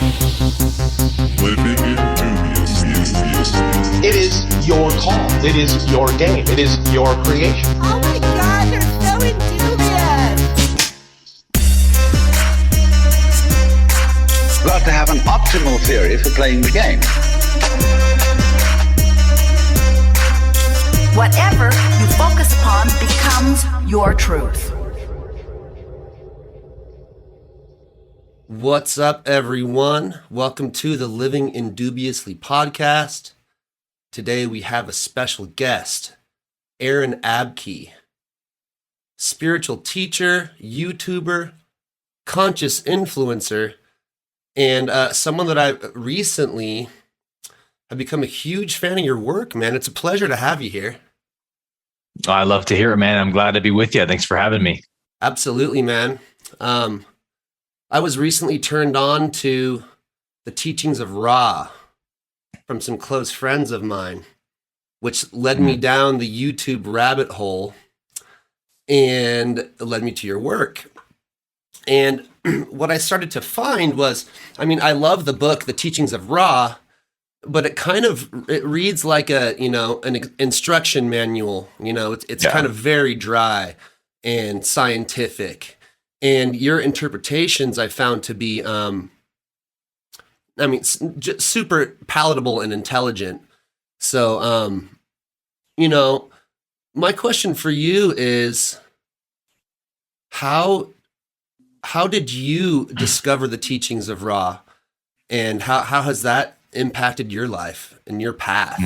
Living indubiously. It is your call. It is your game. It is your creation. Oh my God, you're so indubious. You've got to have an optimal theory for playing the game. Whatever you focus upon becomes your truth. What's up, everyone? Welcome to the Living Indubiously podcast. Today we have a special guest, Aaron Abke, spiritual teacher, YouTuber, conscious influencer, and someone that I recently have become a huge fan of your work, man. It's a pleasure to have you here. I love to hear it, man. I'm glad to be with you. Thanks for having me. Absolutely, man. I was recently turned on to the teachings of Ra from some close friends of mine, which led me down the YouTube rabbit hole and led me to your work. And what I started to find was, I love the book, The Teachings of Ra, but it reads like an instruction manual. It's kind of very dry and scientific. And your interpretations I found to be, just super palatable and intelligent. So, my question for you is, how did you discover the teachings of Ra, and how has that impacted your life and your path?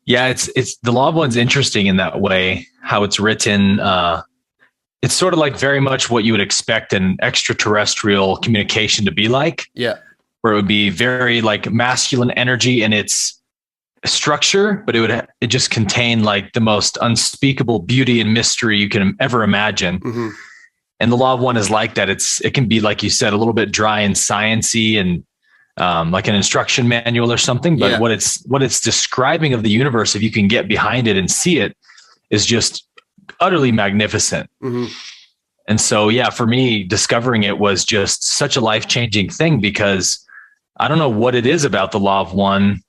Yeah, it's the Law of One's interesting in that way, how it's written. It's sort of like very much what you would expect an extraterrestrial communication to be like. Yeah. Where it would be very like masculine energy in its structure, but it just contain like the most unspeakable beauty and mystery you can ever imagine. Mm-hmm. And the Law of One is like that. It can be, like you said, a little bit dry and sciencey and like an instruction manual or something. But what it's describing of the universe, if you can get behind it and see it, is just utterly magnificent. Mm-hmm. And so, for me, discovering it was just such a life-changing thing, because I don't know what it is about the Law of One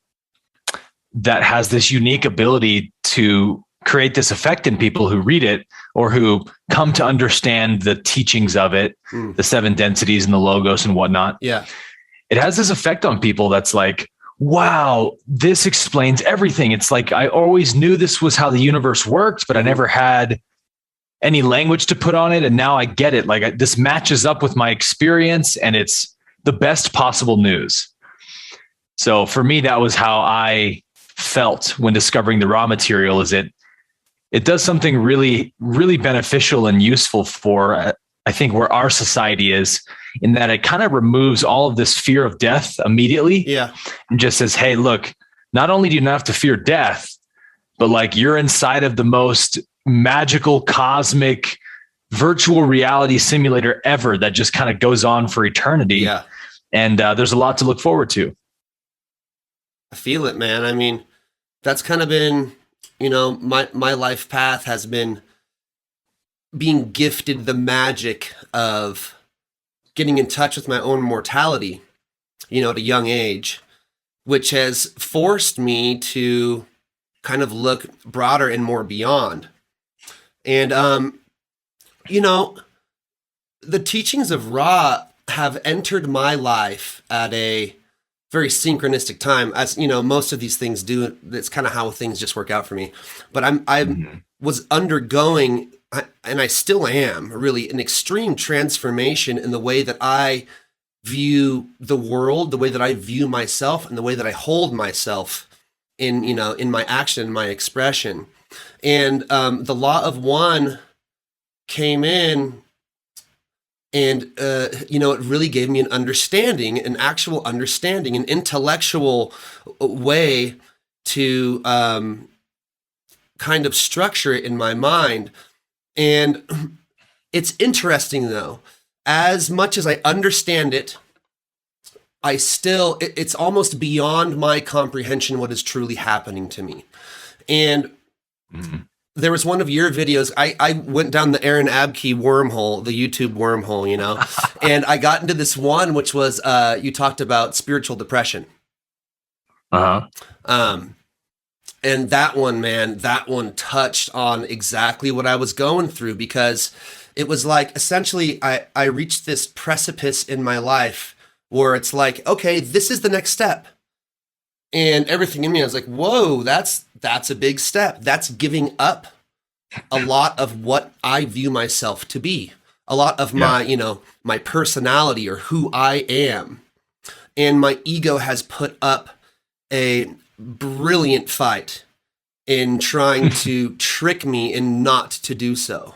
that has this unique ability to create this effect in people who read it or who come to understand the teachings of it, the seven densities and the logos and whatnot. Yeah. It has this effect on people that's like, wow, this explains everything. It's like, I always knew this was how the universe worked, but I never had any language to put on it. And now I get it. Like, this matches up with my experience, and it's the best possible news. So for me, that was how I felt when discovering the raw material. Is it does something really, really beneficial and useful for, I think, where our society is, in that it kind of removes all of this fear of death immediately. Yeah. And just says, hey, look, not only do you not have to fear death, but like, you're inside of the most magical, cosmic, virtual reality simulator ever that just kind of goes on for eternity. Yeah. And there's a lot to look forward to. I feel it, man. That's kind of been, my life path has been being gifted the magic of getting in touch with my own mortality, at a young age, which has forced me to kind of look broader and more beyond. And, the teachings of Ra have entered my life at a very synchronistic time, as most of these things do. That's kind of how things just work out for me. But I was undergoing, and I still am, really an extreme transformation in the way that I view the world, the way that I view myself, and the way that I hold myself in my action and my expression. And the Law of One came in, and it really gave me an understanding, an actual understanding, an intellectual way to kind of structure it in my mind. And it's interesting, though, as much as I understand it, it's almost beyond my comprehension what is truly happening to me. And there was one of your videos. I went down the Aaron Abke wormhole, the YouTube wormhole, you know, and I got into this one, which was you talked about spiritual depression. And that one, man, that one touched on exactly what I was going through, because it was like, essentially, I reached this precipice in my life where it's like, okay, this is the next step. And everything in me, I was like, whoa, that's a big step. That's giving up a lot of what I view myself to be, a lot of my, you know, my personality or who I am. And my ego has put up a brilliant fight in trying to trick me and not to do so.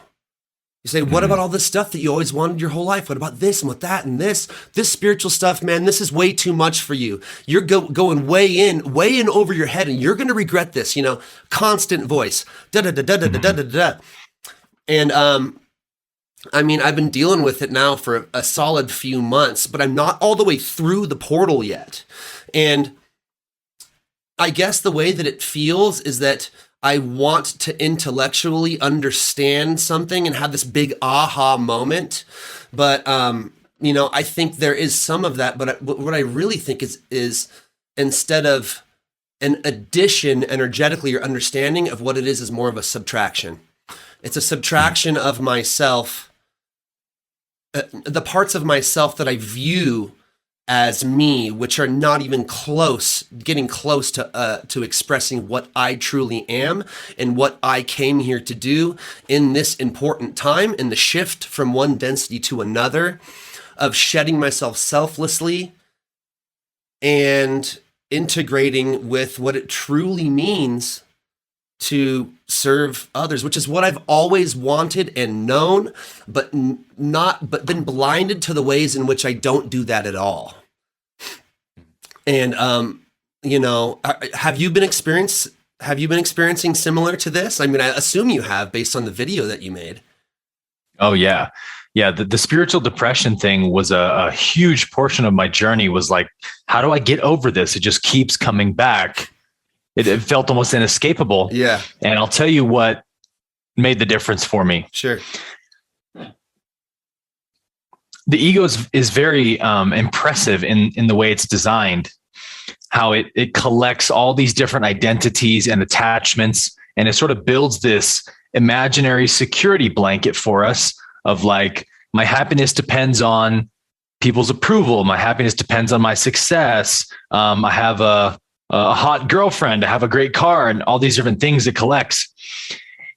You say, what about all this stuff that you always wanted your whole life? What about this and what that and this spiritual stuff, man? This is way too much for you. You're going way in over your head, and you're going to regret this, you know, constant voice. Da da da da da da da da. And I mean, I've been dealing with it now for a solid few months, but I'm not all the way through the portal yet. And I guess the way that it feels is that I want to intellectually understand something and have this big aha moment. But, you know, I think there is some of that. But what I really think is instead of an addition energetically or understanding of what it is more of a subtraction. It's a subtraction of myself, the parts of myself that I view as me, which are not even getting close to expressing what I truly am and what I came here to do in this important time, in the shift from one density to another, of shedding myself selflessly and integrating with what it truly means to serve others, which is what I've always wanted and known, but been blinded to the ways in which I don't do that at all. And, you know, have you been experiencing similar to this? I mean, I assume you have, based on the video that you made. Oh yeah. Yeah. The spiritual depression thing was a huge portion of my journey. Was like, how do I get over this? It just keeps coming back. It felt almost inescapable. Yeah. And I'll tell you what made the difference for me. Sure. The ego is very impressive in the way it's designed, how it collects all these different identities and attachments, and it sort of builds this imaginary security blanket for us of like, my happiness depends on people's approval. My happiness depends on my success. I have a hot girlfriend, I have a great car, and all these different things it collects.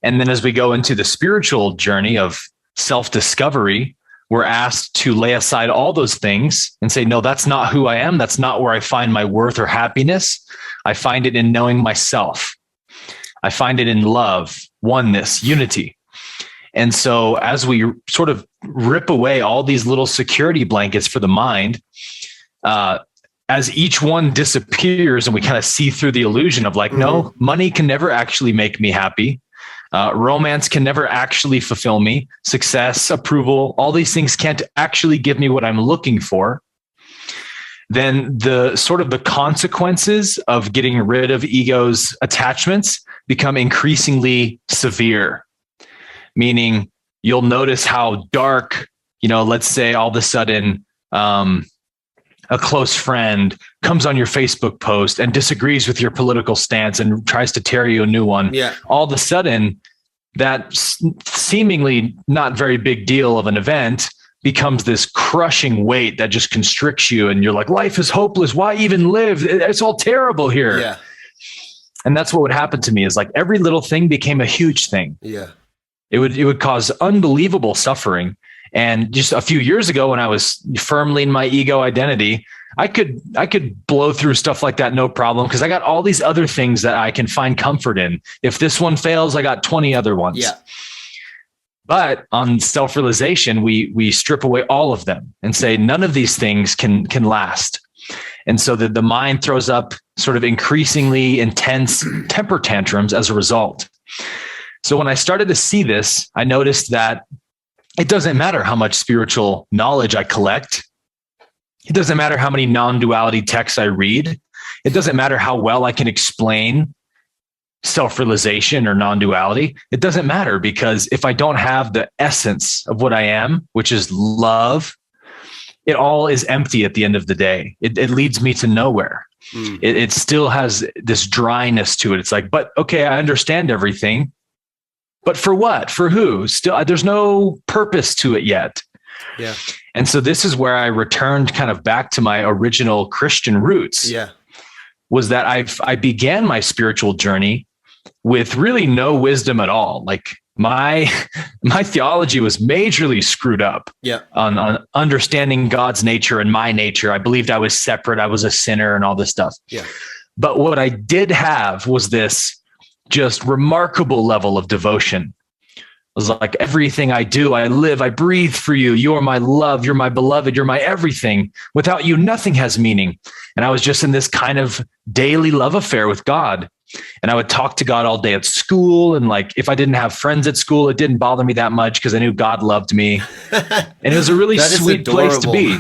And then as we go into the spiritual journey of self-discovery, we're asked to lay aside all those things and say, no, that's not who I am. That's not where I find my worth or happiness. I find it in knowing myself. I find it in love, oneness, unity. And so as we sort of rip away all these little security blankets for the mind, as each one disappears and we kind of see through the illusion of like, no, money can never actually make me happy. Romance can never actually fulfill me. Success, approval, all these things can't actually give me what I'm looking for. Then the sort of the consequences of getting rid of ego's attachments become increasingly severe. Meaning you'll notice how dark, you know, let's say all of a sudden, a close friend comes on your Facebook post and disagrees with your political stance and tries to tear you a new one. Yeah. All of a sudden, that seemingly not very big deal of an event becomes this crushing weight that just constricts you. And you're like, life is hopeless. Why even live? It's all terrible here. Yeah. And that's what would happen to me, is like every little thing became a huge thing. Yeah. It would cause unbelievable suffering. And just a few years ago, when I was firmly in my ego identity, I could blow through stuff like that, no problem, because I got all these other things that I can find comfort in. If this one fails, I got 20 other ones. Yeah. But on self-realization, we strip away all of them and say none of these things can last. And so the mind throws up sort of increasingly intense temper tantrums as a result. So when I started to see this, I noticed that it doesn't matter how much spiritual knowledge I collect. It doesn't matter how many non-duality texts I read. It doesn't matter how well I can explain self-realization or non-duality, it doesn't matter, because if I don't have the essence of what I am, which is love, it all is empty at the end of the day. It leads me to nowhere. It still has this dryness to it. It's like, but okay, I understand everything, but for what? For who? Still, there's no purpose to it yet. Yeah. And so this is where I returned kind of back to my original Christian roots. Yeah. Was that I began my spiritual journey with really no wisdom at all. Like my theology was majorly screwed up on understanding God's nature and my nature. I believed I was separate. I was a sinner and all this stuff. Yeah. But what I did have was this just remarkable level of devotion. It was like, everything I do, I live, I breathe for you. You're my love. You're my beloved. You're my everything. Without you, nothing has meaning. And I was just in this kind of daily love affair with God. And I would talk to God all day at school. And like, if I didn't have friends at school, it didn't bother me that much because I knew God loved me. And it was a really sweet place to be.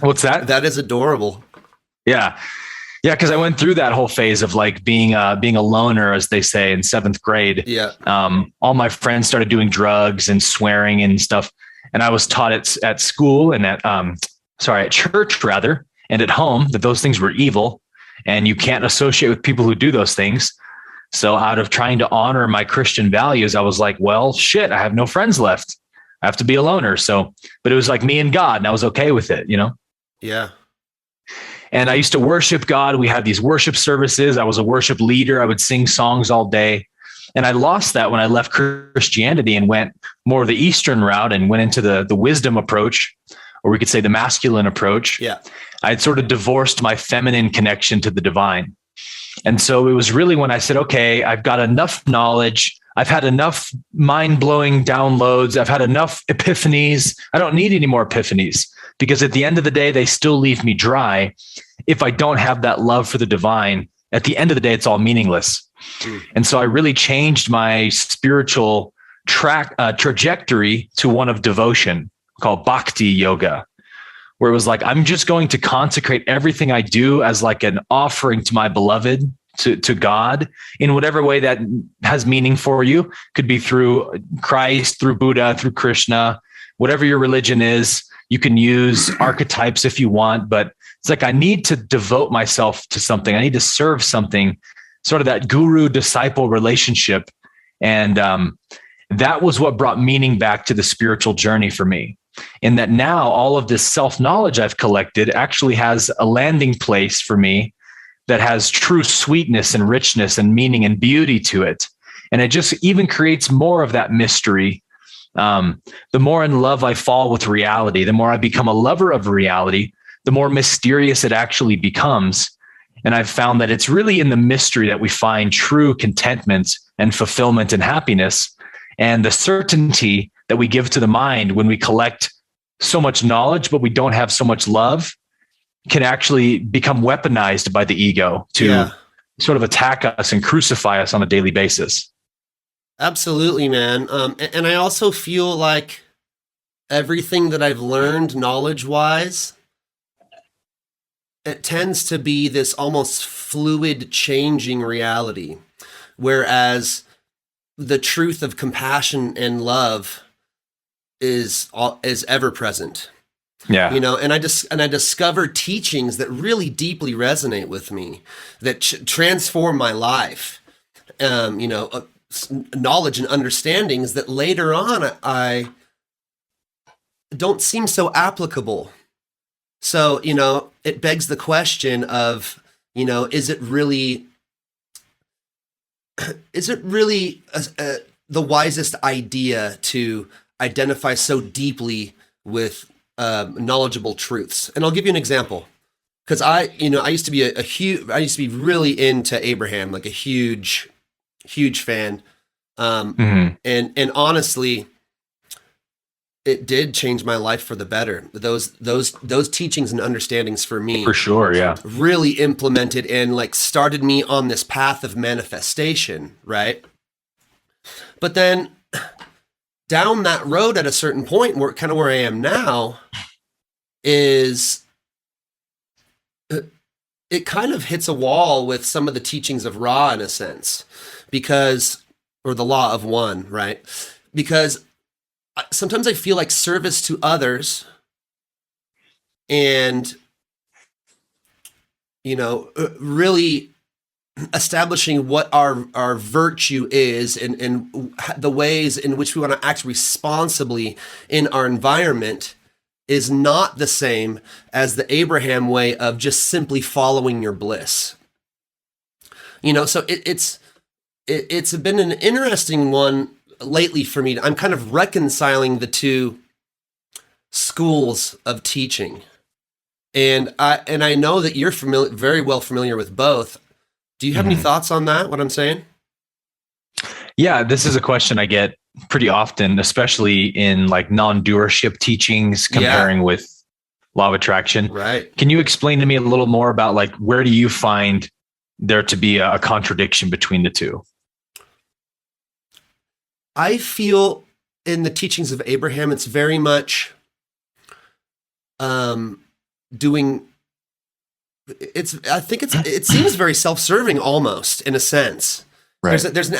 What's that? That is adorable. Yeah. Yeah. Cause I went through that whole phase of like being a loner, as they say, in 7th grade. Yeah. All my friends started doing drugs and swearing and stuff. And I was taught at school and at church rather, and at home, that those things were evil. And you can't associate with people who do those things. So out of trying to honor my Christian values, I was like, well, shit, I have no friends left. I have to be a loner. So, but it was like me and God, and I was okay with it, you know? Yeah. And I used to worship God. We had these worship services. I was a worship leader. I would sing songs all day. And I lost that when I left Christianity and went more of the Eastern route and went into the wisdom approach, or we could say the masculine approach. Yeah. I had sort of divorced my feminine connection to the divine. And so it was really when I said, okay, I've got enough knowledge. I've had enough mind-blowing downloads. I've had enough epiphanies. I don't need any more epiphanies, because at the end of the day, they still leave me dry. If I don't have that love for the divine, at the end of the day, it's all meaningless. And so I really changed my spiritual trajectory to one of devotion, called bhakti yoga, where it was like, I'm just going to consecrate everything I do as like an offering to my beloved, to God, in whatever way that has meaning for you. Could be through Christ, through Buddha, through Krishna, whatever your religion is. You can use archetypes if you want, but it's like, I need to devote myself to something. I need to serve something, sort of that guru disciple relationship. And that was what brought meaning back to the spiritual journey for me. In that now all of this self-knowledge I've collected actually has a landing place for me that has true sweetness and richness and meaning and beauty to it. And it just even creates more of that mystery. The more in love I fall with reality, the more I become a lover of reality, the more mysterious it actually becomes. And I've found that it's really in the mystery that we find true contentment and fulfillment and happiness. And the certainty that we give to the mind when we collect so much knowledge, but we don't have so much love, can actually become weaponized by the ego to sort of attack us and crucify us on a daily basis. Absolutely, man. And I also feel like everything that I've learned knowledge-wise, it tends to be this almost fluid, changing reality, whereas the truth of compassion and love is ever present. Yeah. You know, and I discovered teachings that really deeply resonate with me, that transform my life. Knowledge and understandings that later on I don't seem so applicable. So, you know, it begs the question of, you know, is it really the wisest idea to identify so deeply with knowledgeable truths? And I'll give you an example, because I used to be really into Abraham, like a huge fan. And honestly, it did change my life for the better. Those teachings and understandings for me, for sure, yeah, really implemented and like started me on this path of manifestation, right? But then down that road at a certain point, where I am now, is it kind of hits a wall with some of the teachings of Ra in a sense, or the law of one, right? Because sometimes I feel like service to others and, really establishing what our virtue is and the ways in which we want to act responsibly in our environment is not the same as the Abraham way of just simply following your bliss. So it's been an interesting one lately for me. I'm kind of reconciling the two schools of teaching. And I know that you're very well familiar with both. Do you have any thoughts on that, what I'm saying? Yeah, this is a question I get pretty often, especially in like non-doership teachings comparing with law of attraction. Right. Can you explain to me a little more about like, where do you find there to be a contradiction between the two? I feel in the teachings of Abraham, it's very much it seems very self-serving almost in a sense. Right. There's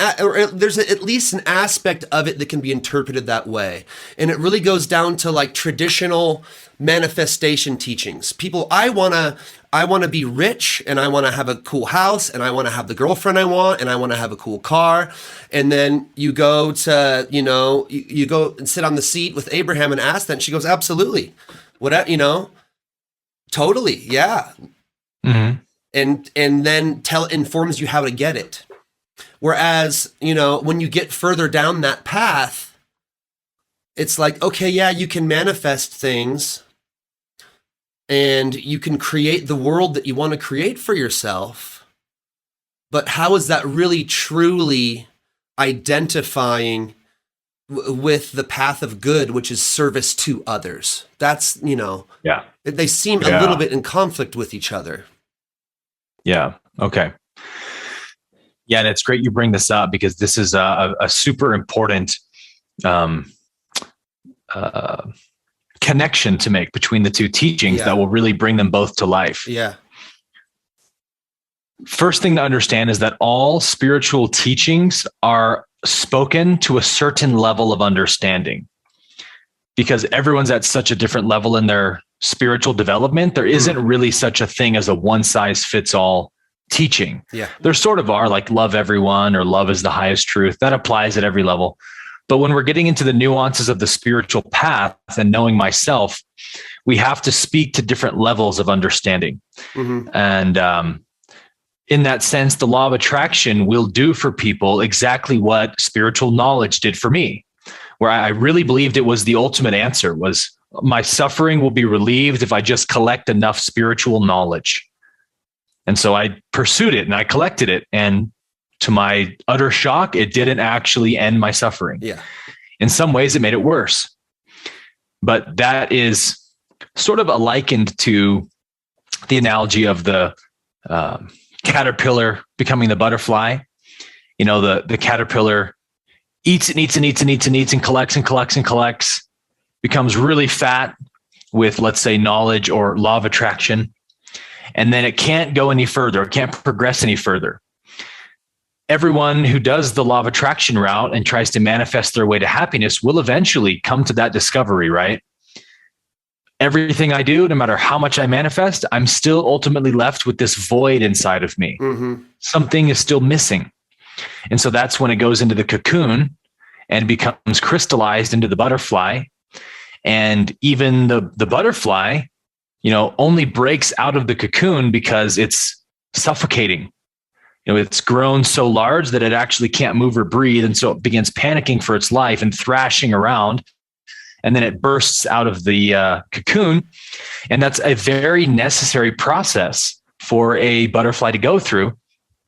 at least an aspect of it that can be interpreted that way. And it really goes down to like traditional manifestation teachings. People, I want to be rich and I want to have a cool house and I want to have the girlfriend I want and I want to have a cool car. And then you go to, you go and sit on the seat with Abraham and ask that. And she goes, absolutely. Totally. Yeah. Mm-hmm. And then informs you how to get it. Whereas, when you get further down that path, it's like, okay, yeah, you can manifest things and you can create the world that you want to create for yourself. But how is that really truly identifying with the path of good, which is service to others? That's, they seem a little bit in conflict with each other. Yeah. Okay. Yeah, and it's great you bring this up because this is a super important connection to make between the two teachings that will really bring them both to life. Yeah. First thing to understand is that all spiritual teachings are spoken to a certain level of understanding. Because everyone's at such a different level in their spiritual development, there isn't really such a thing as a one-size-fits-all teaching. Yeah. There sort of are, like love everyone or love is the highest truth. That applies at every level. But when we're getting into the nuances of the spiritual path and knowing myself, we have to speak to different levels of understanding. Mm-hmm. And in that sense, the law of attraction will do for people exactly what spiritual knowledge did for me, where I really believed it was the ultimate answer was my suffering will be relieved if I just collect enough spiritual knowledge. And so I pursued it and I collected it. And to my utter shock, it didn't actually end my suffering. Yeah. In some ways, it made it worse. But that is sort of likened to the analogy of the caterpillar becoming the butterfly. The caterpillar eats and eats and eats and eats and eats and collects and collects and collects, becomes really fat with, let's say, knowledge or law of attraction. And then it can't go any further. It can't progress any further. Everyone who does the law of attraction route and tries to manifest their way to happiness will eventually come to that discovery, right? Everything I do, no matter how much I manifest, I'm still ultimately left with this void inside of me. Mm-hmm. Something is still missing. And so that's when it goes into the cocoon and becomes crystallized into the butterfly. And even the butterfly, only breaks out of the cocoon because it's suffocating. It's grown so large that it actually can't move or breathe. And so it begins panicking for its life and thrashing around. And then it bursts out of the cocoon. And that's a very necessary process for a butterfly to go through.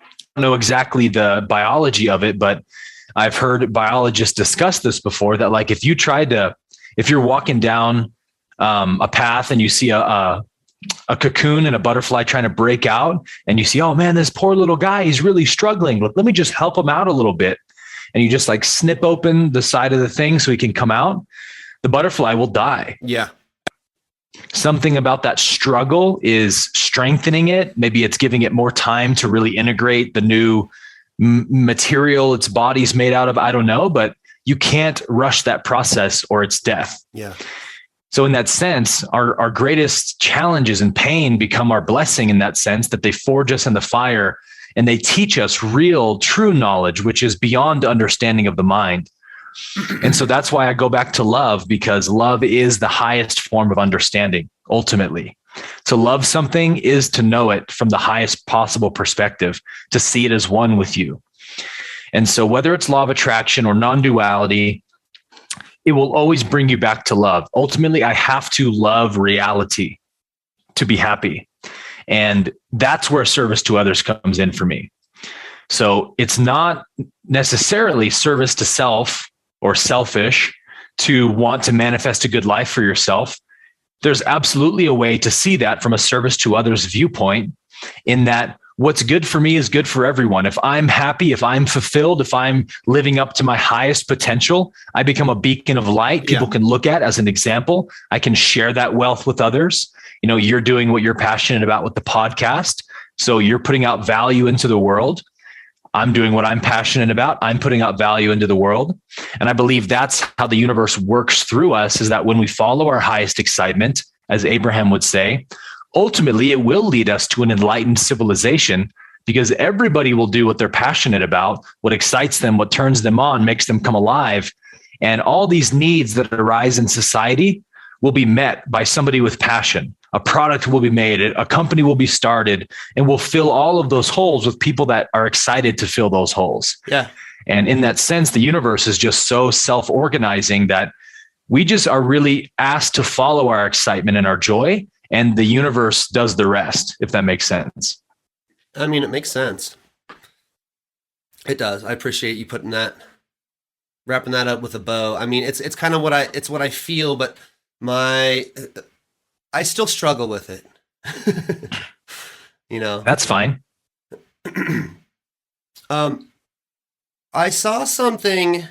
I don't know exactly the biology of it, but I've heard biologists discuss this before, that like if you're walking down a path and you see a cocoon and a butterfly trying to break out, and you see, oh man, this poor little guy, he's really struggling. Let me just help him out a little bit. And you just like snip open the side of the thing so he can come out. The butterfly will die. Yeah. something about that struggle is strengthening it. Maybe it's giving it more time to really integrate the new material its body's made out of. I don't know, but you can't rush that process or it's death. Yeah. So in that sense, our greatest challenges and pain become our blessing in that sense, that they forge us in the fire and they teach us real, true knowledge, which is beyond understanding of the mind. And so that's why I go back to love, because love is the highest form of understanding, ultimately. To love something is to know it from the highest possible perspective, to see it as one with you. And so whether it's law of attraction or non-duality, it will always bring you back to love. Ultimately, I have to love reality to be happy. And that's where service to others comes in for me. So it's not necessarily service to self or selfish to want to manifest a good life for yourself. There's absolutely a way to see that from a service to others viewpoint, in that what's good for me is good for everyone. If I'm happy, if I'm fulfilled, if I'm living up to my highest potential, I become a beacon of light people can look at as an example. I can share that wealth with others. You know, you're doing what you're passionate about with the podcast. So you're putting out value into the world. I'm doing what I'm passionate about. I'm putting out value into the world. And I believe that's how the universe works through us, is that when we follow our highest excitement, as Abraham would say, ultimately it will lead us to an enlightened civilization, because everybody will do what they're passionate about, what excites them, what turns them on, makes them come alive. And all these needs that arise in society will be met by somebody with passion. A product will be made, a company will be started, and we'll fill all of those holes with people that are excited to fill those holes. Yeah. And in that sense, the universe is just so self-organizing that we just are really asked to follow our excitement and our joy, and the universe does the rest, if that makes sense. I mean, it makes sense. It does. I appreciate you wrapping that up with a bow. I mean, it's kind of what I feel, but I still struggle with it. You know, that's fine. I saw something.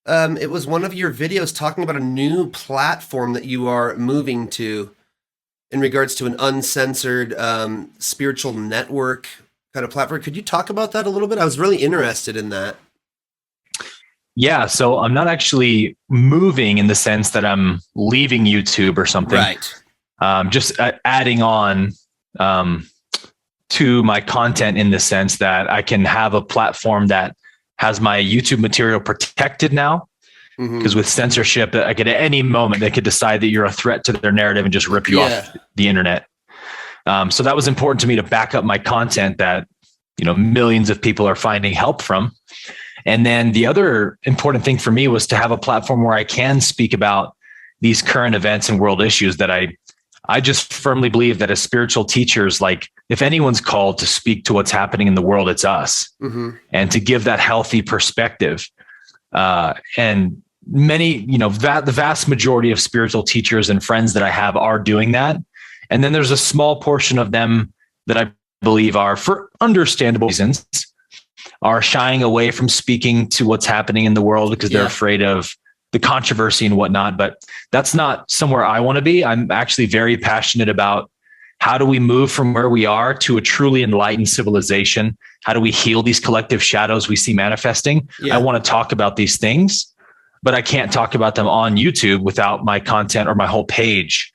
It was one of your videos talking about a new platform that you are moving to in regards to an uncensored spiritual network kind of platform. Could you talk about that a little bit? I was really interested in that. Yeah, so I'm not actually moving in the sense that I'm leaving YouTube or something. Right. Just adding on to my content in the sense that I can have a platform that has my YouTube material protected now. Because with censorship, I could at any moment, they could decide that you're a threat to their narrative and just rip you off the internet. So that was important to me to back up my content that, you know, millions of people are finding help from. And then the other important thing for me was to have a platform where I can speak about these current events and world issues that I just firmly believe that as spiritual teachers, like if anyone's called to speak to what's happening in the world, it's us. And to give that healthy perspective. And many, you know, the vast majority of spiritual teachers and friends that I have are doing that. And then there's a small portion of them that I believe are, for understandable reasons, are shying away from speaking to what's happening in the world because they're afraid of the controversy and whatnot. But that's not somewhere I want to be. I'm actually very passionate about how do we move from where we are to a truly enlightened civilization? How do we heal these collective shadows we see manifesting? I want to talk about these things, but I can't talk about them on YouTube without my content or my whole page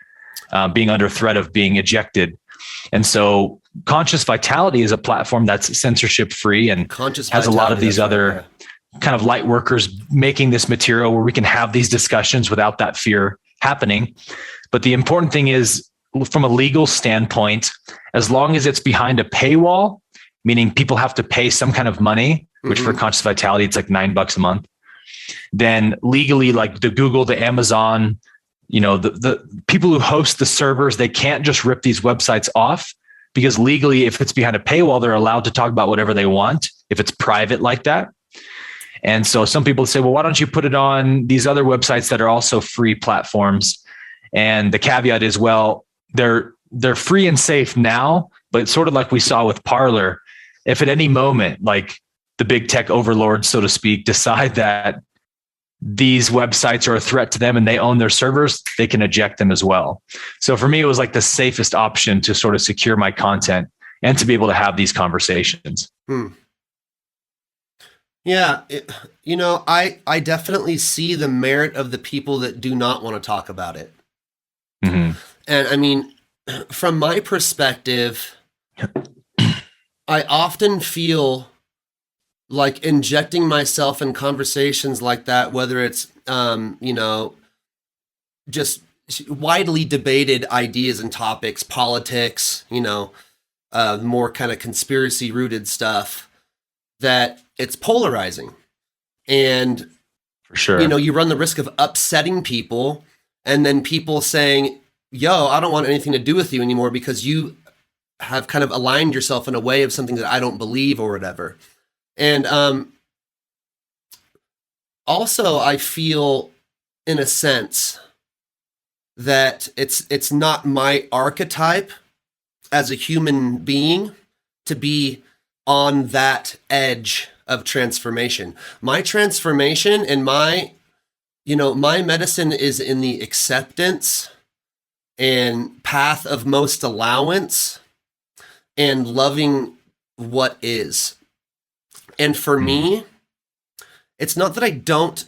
being under threat of being ejected. And so Conscious Vitality is a platform that's censorship free and has a lot of these other kind of light workers making this material where we can have these discussions without that fear happening. But the important thing is, from a legal standpoint, as long as it's behind a paywall, meaning people have to pay some kind of money, which for Conscious Vitality, it's like $9 a month, then legally, like the Google, the Amazon, you know, the people who host the servers, they can't just rip these websites off, because legally, if it's behind a paywall, they're allowed to talk about whatever they want if it's private like that. And so some people say, well, why don't you put it on these other websites that are also free platforms? And the caveat is, well, they're free and safe now, but it's sort of like we saw with Parler. If at any moment, like the big tech overlords, so to speak, decide that these websites are a threat to them and they own their servers, they can eject them as well. So for me, it was like the safest option to sort of secure my content and to be able to have these conversations. Yeah. I definitely see the merit of the people that do not want to talk about it. Mm-hmm. And I mean, from my perspective, I often feel like injecting myself in conversations like that, whether it's, just widely debated ideas and topics, politics, more kind of conspiracy rooted stuff, that it's polarizing. And, for sure, you run the risk of upsetting people, and then people saying, yo, I don't want anything to do with you anymore because you have kind of aligned yourself in a way of something that I don't believe or whatever. And also, I feel, in a sense, that it's not my archetype as a human being to be on that edge of transformation. My transformation and my medicine is in the acceptance and path of most allowance and loving what is. And for me, it's not that I don't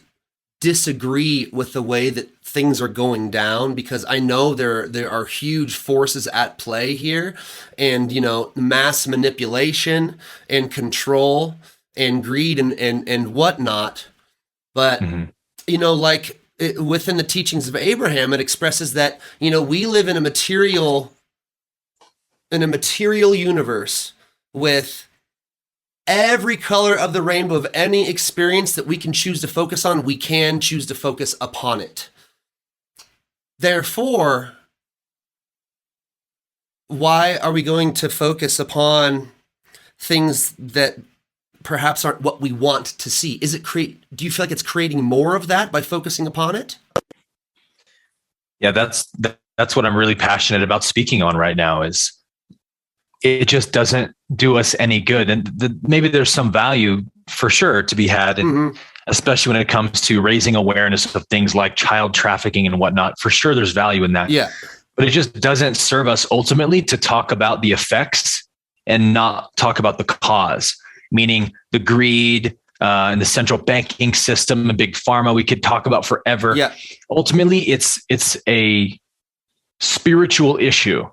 disagree with the way that things are going down, because I know there are huge forces at play here, and mass manipulation and control and greed and whatnot. But within the teachings of Abraham, it expresses that we live in a material universe with every color of the rainbow of any experience that we can choose to focus on. We can choose to focus upon it. Therefore, why are we going to focus upon things that perhaps aren't what we want to see? Do you feel like it's creating more of that by focusing upon it? Yeah, that's what I'm really passionate about speaking on right now. Is it just doesn't do us any good. And maybe there's some value for sure to be had, and especially when it comes to raising awareness of things like child trafficking and whatnot. For sure, there's value in that. Yeah. But it just doesn't serve us ultimately to talk about the effects and not talk about the cause, meaning the greed and the central banking system and big pharma we could talk about forever. Yeah. Ultimately, it's a spiritual issue.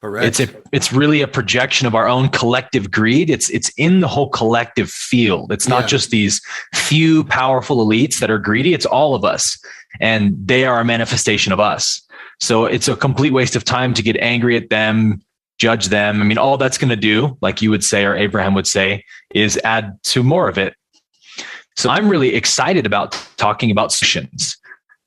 Correct. It's really a projection of our own collective greed. It's in the whole collective field. It's not just these few powerful elites that are greedy. It's all of us, and they are a manifestation of us. So it's a complete waste of time to get angry at them, judge them. I mean, all that's going to do, like you would say, or Abraham would say, is add to more of it. So I'm really excited about talking about solutions.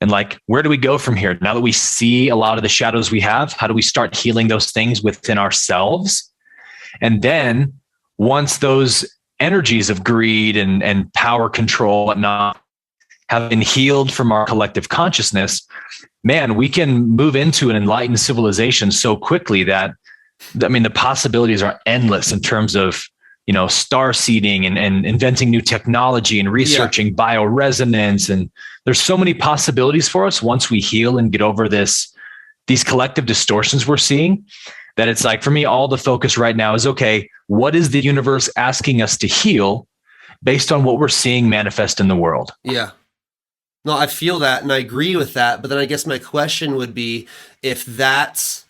And where do we go from here? Now that we see a lot of the shadows we have, how do we start healing those things within ourselves? And then once those energies of greed and power control and whatnot have been healed from our collective consciousness, man, we can move into an enlightened civilization so quickly that, the possibilities are endless in terms of, star seeding and inventing new technology and researching bioresonance. And there's so many possibilities for us once we heal and get over these collective distortions we're seeing, that it's for me, all the focus right now is, okay, what is the universe asking us to heal based on what we're seeing manifest in the world? Yeah. No, I feel that and I agree with that. But then I guess my question would be, if that's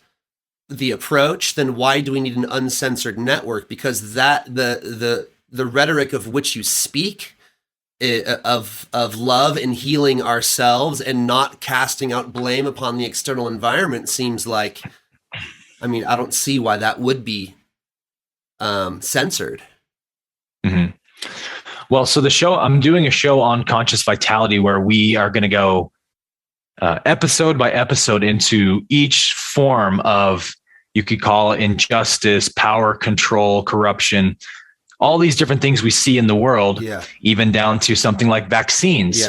the approach, then why do we need an uncensored network? Because that the rhetoric of which you speak, of love and healing ourselves and not casting out blame upon the external environment, seems like, I don't see why that would be censored. Mm-hmm. Well, so I'm doing a show on conscious vitality where we are going to go episode by episode into each form of, you could call it injustice, power, control, corruption, all these different things we see in the world, even down to something like vaccines,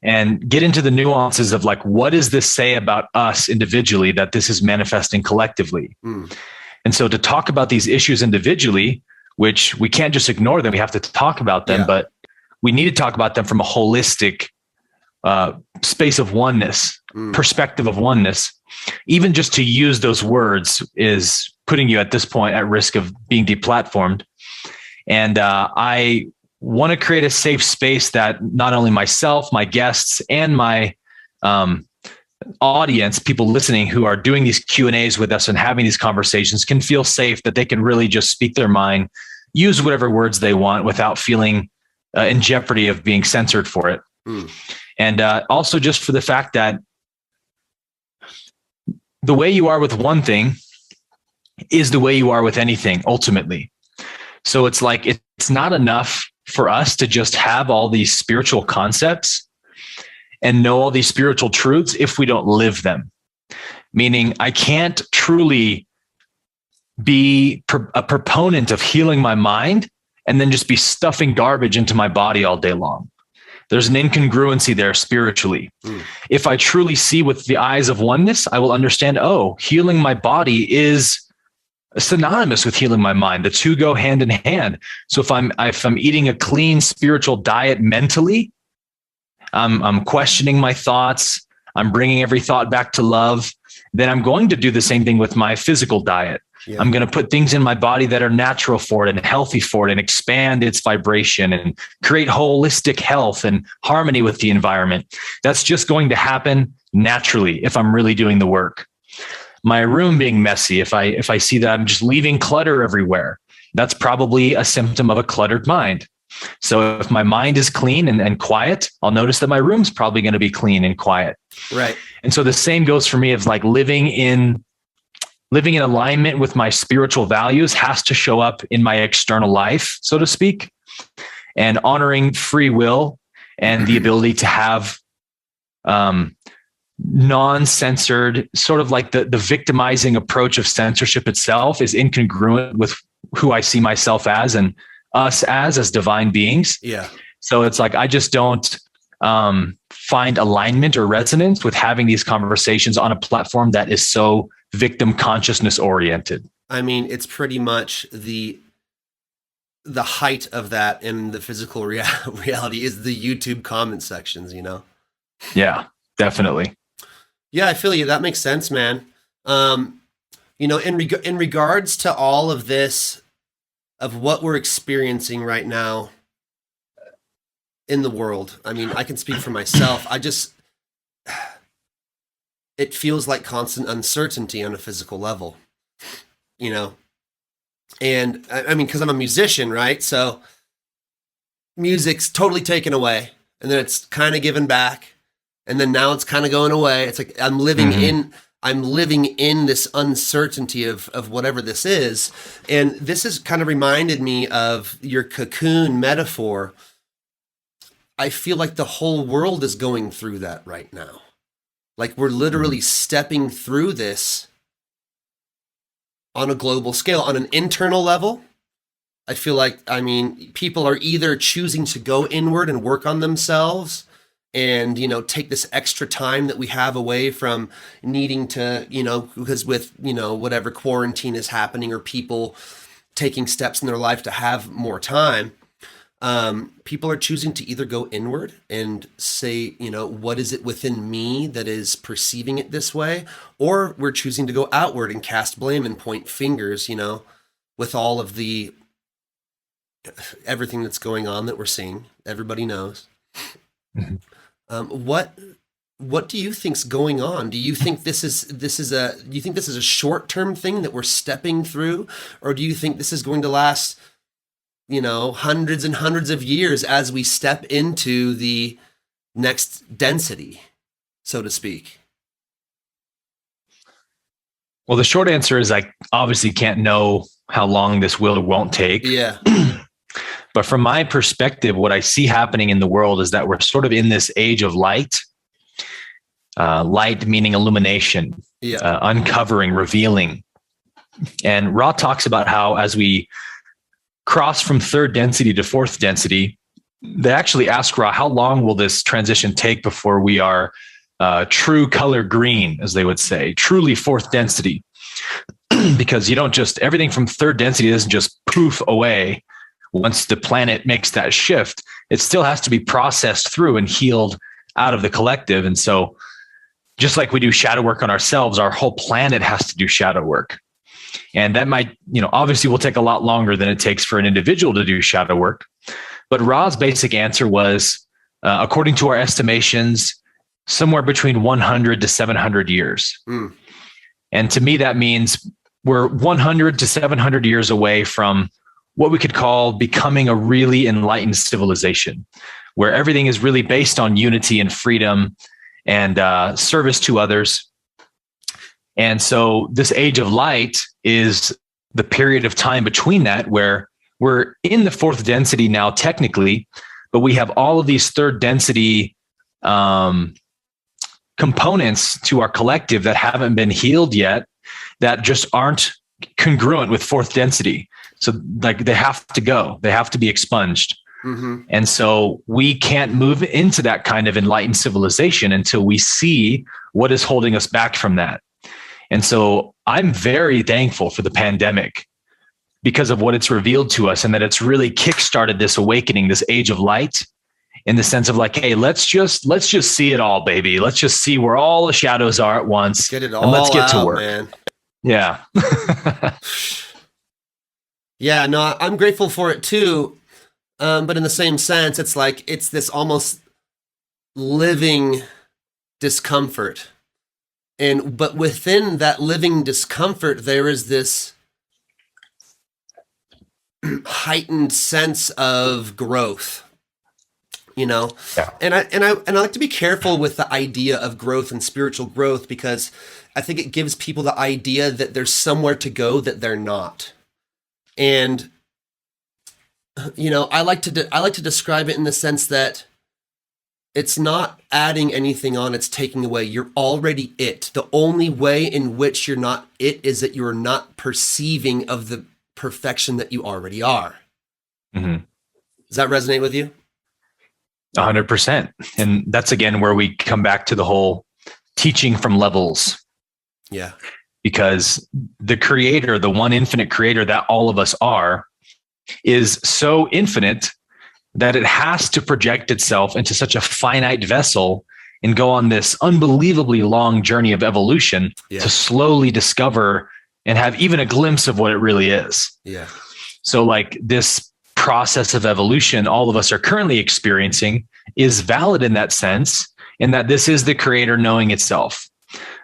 and get into the nuances of what does this say about us individually that this is manifesting collectively? And so to talk about these issues individually, which we can't just ignore them, we have to talk about them, but we need to talk about them from a holistic space of oneness, perspective of oneness, even just to use those words is putting you at this point at risk of being deplatformed. And I want to create a safe space that not only myself, my guests, and my audience, people listening who are doing these Q&As with us and having these conversations, can feel safe, that they can really just speak their mind, use whatever words they want without feeling in jeopardy of being censored for it. And also just for the fact that the way you are with one thing is the way you are with anything ultimately. So it's like, it's not enough for us to just have all these spiritual concepts and know all these spiritual truths if we don't live them. Meaning I can't truly be a proponent of healing my mind and then just be stuffing garbage into my body all day long. There's an incongruency there spiritually. If I truly see with the eyes of oneness, I will understand, oh, healing my body is synonymous with healing my mind. The two go hand in hand. So if I'm eating a clean spiritual diet mentally, I'm questioning my thoughts, I'm bringing every thought back to love, then I'm going to do the same thing with my physical diet. Yeah. I'm going to put things in my body that are natural for it and healthy for it and expand its vibration and create holistic health and harmony with the environment. That's just going to happen naturally if I'm really doing the work. My room being messy, if I see that I'm just leaving clutter everywhere, that's probably a symptom of a cluttered mind. So if my mind is clean and quiet, I'll notice that my room's probably going to be clean and quiet. Right. And so the same goes for me of like living in alignment with my spiritual values has to show up in my external life, so to speak, and honoring free will and the ability to have non-censored, sort of like the victimizing approach of censorship itself is incongruent with who I see myself as and us as divine beings. Yeah. So it's like, I just don't find alignment or resonance with having these conversations on a platform that is so victim consciousness oriented. I mean, it's pretty much the height of that in the physical reality is the YouTube comment sections, you know? Yeah, definitely. Yeah, I feel you. That makes sense, man. You know, in regards to all of this, of what we're experiencing right now in the world, I mean, I can speak for myself. It feels like constant uncertainty on a physical level, you know? And I mean, because I'm a musician, right? So music's totally taken away and then it's kind of given back. And then now it's kind of going away. It's like I'm living in this uncertainty of whatever this is. And this has kind of reminded me of your cocoon metaphor. I feel like the whole world is going through that right now. Like we're literally stepping through this on a global scale, on an internal level. I feel like, I mean, people are either choosing to go inward and work on themselves and, you know, take this extra time that we have away from needing to, you know, because with, you know, whatever quarantine is happening or people taking steps in their life to have more time. People are choosing to either go inward and say, you know, what is it within me that is perceiving it this way? Or we're choosing to go outward and cast blame and point fingers, you know, with all of everything that's going on that we're seeing. Everybody knows. Mm-hmm. What do you think's going on? Do you think this is a short-term thing that we're stepping through? Or do you think this is going to last, you know, hundreds and hundreds of years as we step into the next density, so to speak? Well, the short answer is I obviously can't know how long this will or won't take. Yeah. But from my perspective, what I see happening in the world is that we're sort of in this age of light, light meaning illumination, uncovering, revealing. And Ra talks about how as we cross from third density to fourth density, they actually ask Ra, how long will this transition take before we are true color green, as they would say, truly fourth density? Because you don't just, everything from third density doesn't just poof away once the planet makes that shift. It still has to be processed through and healed out of the collective. And so just like we do shadow work on ourselves, our whole planet has to do shadow work. And that might, obviously will take a lot longer than it takes for an individual to do shadow work. But Ra's basic answer was, according to our estimations, somewhere between 100 to 700 years. And to me, that means we're 100 to 700 years away from what we could call becoming a really enlightened civilization, where everything is really based on unity and freedom and service to others. And so this age of light is the period of time between that, where we're in the fourth density now, technically, but we have all of these third density components to our collective that haven't been healed yet, that just aren't congruent with fourth density. So like they have to go, they have to be expunged. And so we can't move into that kind of enlightened civilization until we see what is holding us back from that. And so I'm very thankful for the pandemic because of what it's revealed to us, and that it's really kickstarted this awakening, this age of light, in the sense of like, hey, let's just see it all, baby. Let's just see where all the shadows are at once. Get it all and let's get out, to work. Man. Yeah. Yeah, no, I'm grateful for it too. But in the same sense, it's like, it's this almost living discomfort. But within that living discomfort, there is this heightened sense of growth, Yeah. And I like to be careful with the idea of growth and spiritual growth, because I think it gives people the idea that there's somewhere to go that they're not. And I like to describe it in the sense that it's not adding anything on, it's taking away. You're already it. The only way in which you're not it is that you're not perceiving of the perfection that you already are. Does that resonate with you? 100%. And that's again where we come back to the whole teaching from levels. Yeah. Because the creator, the one infinite creator that all of us are, is so infinite that it has to project itself into such a finite vessel and go on this unbelievably long journey of evolution to slowly discover and have even a glimpse of what it really is. Yeah. So like this process of evolution all of us are currently experiencing is valid in that sense, in that this is the creator knowing itself.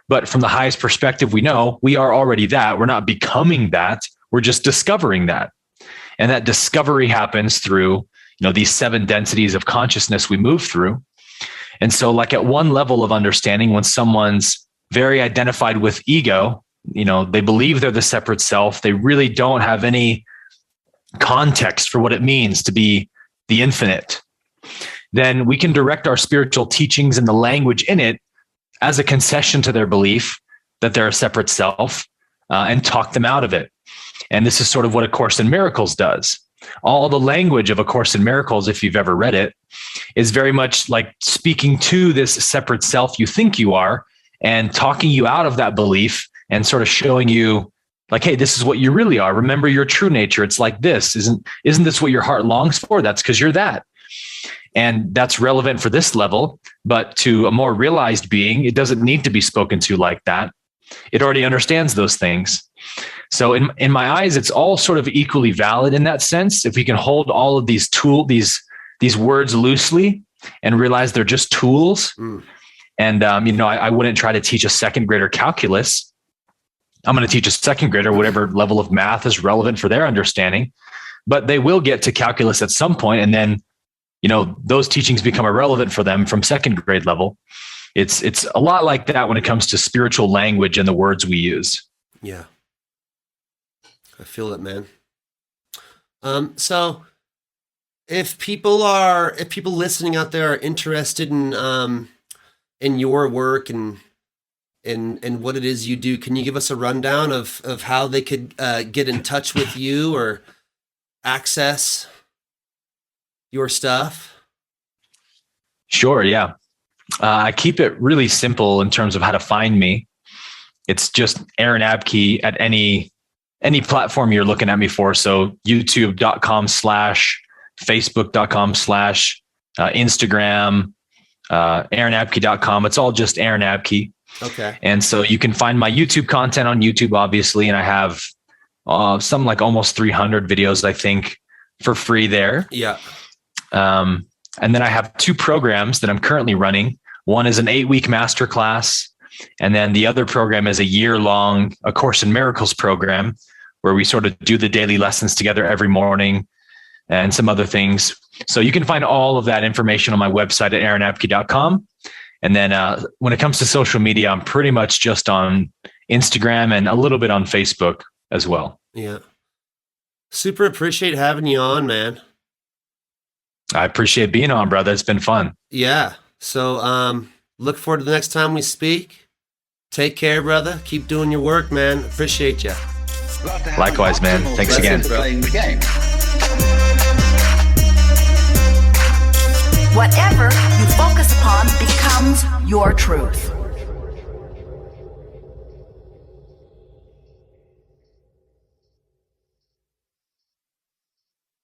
But from the highest perspective, we know we are already that. We're not becoming that. We're just discovering that. And that discovery happens through, these 7 densities of consciousness we move through. And so like at one level of understanding, when someone's very identified with ego, they believe they're the separate self, they really don't have any context for what it means to be the infinite, then we can direct our spiritual teachings and the language in it as a concession to their belief that they're a separate self, and talk them out of it. And this is sort of what A Course in Miracles does. All the language of A Course in Miracles, if you've ever read it, is very much like speaking to this separate self you think you are and talking you out of that belief and sort of showing you like, hey, this is what you really are. Remember your true nature. It's like this. Isn't this what your heart longs for? That's because you're that. And that's relevant for this level, but to a more realized being, it doesn't need to be spoken to like that. It already understands those things. So in my eyes, it's all sort of equally valid in that sense. If we can hold all of these these words loosely and realize they're just tools. And, I wouldn't try to teach a second grader calculus. I'm going to teach a second grader whatever level of math is relevant for their understanding, but they will get to calculus at some point, and then those teachings become irrelevant for them from second grade level. It's a lot like that when it comes to spiritual language and the words we use. Yeah. I feel it, man. So if people listening out there are interested in your work and what it is you do, can you give us a rundown of how they could get in touch with you or access your stuff? Sure. Yeah. I keep it really simple in terms of how to find me. It's just Aaron Abke at any platform you're looking at me for. So youtube.com/, facebook.com/, Instagram, AaronAbke.com. It's all just Aaron Abke. Okay. And so you can find my YouTube content on YouTube, obviously. And I have some like almost 300 videos, I think, for free there. Yeah. And then I have 2 programs that I'm currently running. One is an 8-week masterclass. And then the other program is a year-long A Course in Miracles program, where we sort of do the daily lessons together every morning and some other things. So you can find all of that information on my website at aaronabke.com. And then when it comes to social media, I'm pretty much just on Instagram and a little bit on Facebook as well. Yeah. Super appreciate having you on, man. I appreciate being on, brother. It's been fun. Yeah. So look forward to the next time we speak. Take care, brother. Keep doing your work, man. Appreciate you. Likewise, man. Thanks again. Playing the game. Whatever you focus upon becomes your truth.